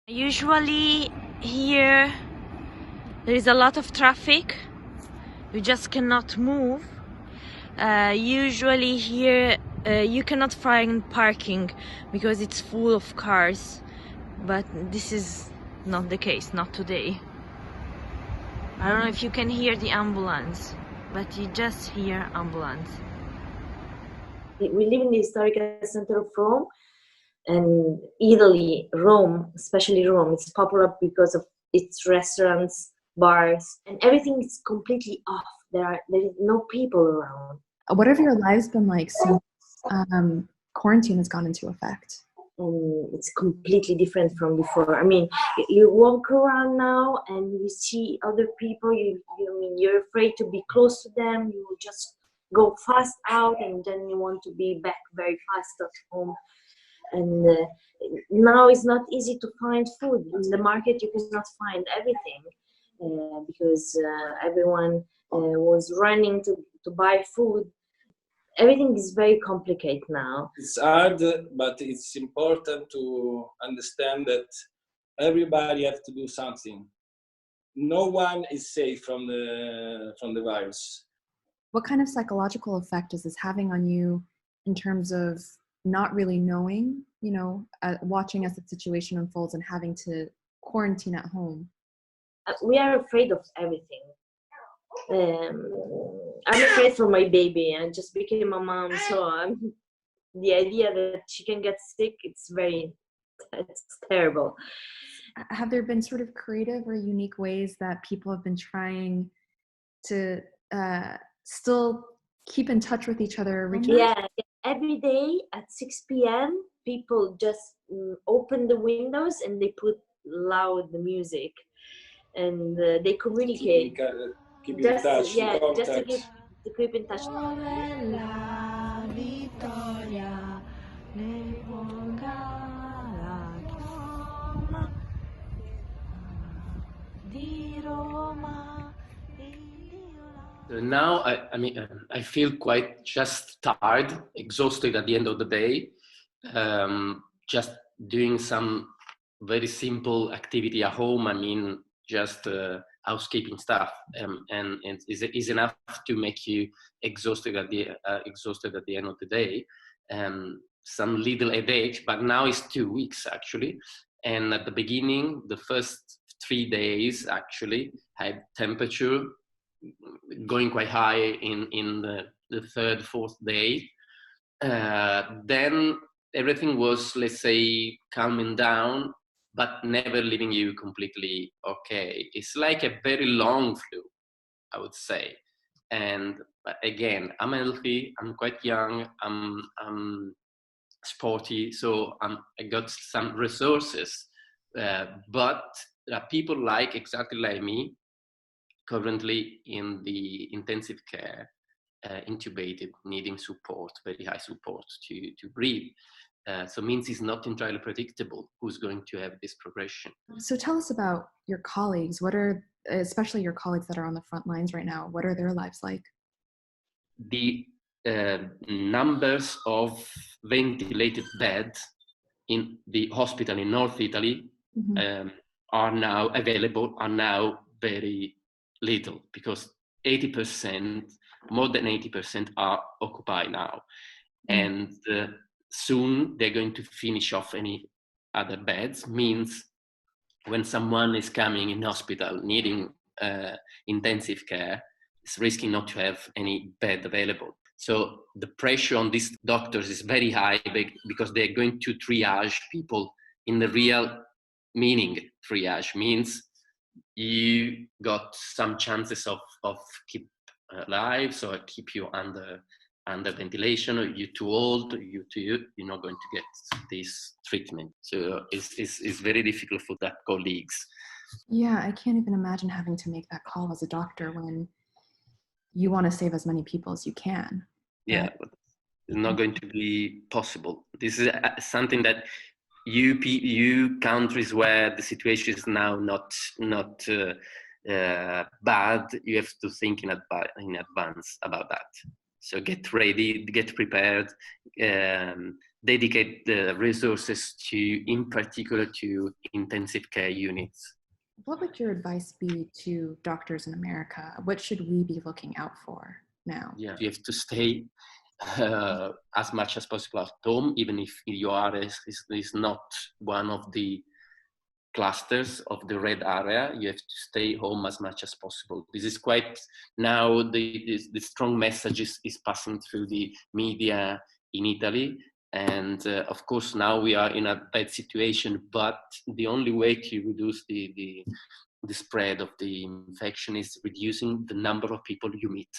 Usually here there is a lot of traffic. You just cannot move. Usually here you cannot find parking because it's full of cars, but this is not the case, not today. I don't know if you can hear the ambulance, but you just hear ambulance. We live in the historical center of Rome, and Italy, Rome, especially Rome, it's popular because of its restaurants, bars, and everything is completely off. There is no people around. What have your lives been like since quarantine has gone into effect? It's completely different from before. I mean, you walk around now and you see other people. You're afraid to be close to them. You just go fast out, and then you want to be back very fast at home. And now it's not easy to find food in the market. You cannot find everything because everyone was running to buy food. Everything is very complicated now. It's hard, but it's important to understand that everybody has to do something. No one is safe from the virus. What kind of psychological effect is this having on you in terms of not really knowing, watching as the situation unfolds and having to quarantine at home? We are afraid of everything. I'm afraid for my baby. I just became a mom, so the idea that she can get sick, it's terrible. Have there been sort of creative or unique ways that people have been trying to still keep in touch with each other? Yeah, every day at 6 p.m. people just open the windows and they put loud music, and they communicate. Keep in touch. Just to keep in touch. Now, I feel quite just tired, exhausted at the end of the day. Just doing some very simple activity at home. Just housekeeping stuff, and it is enough to make you exhausted at the end of the day. Some little headache, but now it's 2 weeks actually. And at the beginning, the first 3 days actually had temperature going quite high in the third, fourth day. Then everything was, let's say, calming down, but never leaving you completely okay. It's like a very long flu, I would say. And again, I'm healthy, I'm quite young, I'm sporty, so I got some resources. But there are people exactly like me, currently in the intensive care, intubated, needing support, very high support to breathe. So means it's not entirely predictable who's going to have this progression. So tell us about your colleagues. Especially your colleagues that are on the front lines right now, what are their lives like? The numbers of ventilated beds in the hospital in North Italy are now available, are now very little, because 80%, more than 80% are occupied now. And soon they're going to finish off any other beds. Means when someone is coming in hospital needing intensive care, it's risking not to have any bed available. So the pressure on these doctors is very high because they're going to triage people in the real meaning. Triage means you got some chances of keep alive, so I keep you under ventilation, or you're too old, you're not going to get this treatment. So it's very difficult for that colleagues. Yeah, I can't even imagine having to make that call as a doctor when you want to save as many people as you can. Yeah, but it's not going to be possible. This is something that you countries where the situation is now not bad, you have to think in advance about that. So get ready, get prepared, dedicate the resources to, in particular, to intensive care units. What would your advice be to doctors in America? What should we be looking out for now? Yeah, you have to stay as much as possible at home, even if your area is not one of the clusters of the red area. You have to stay home as much as possible. This is quite, now the strong message is passing through the media in Italy. And of course, now we are in a bad situation, but the only way to reduce the spread of the infection is reducing the number of people you meet.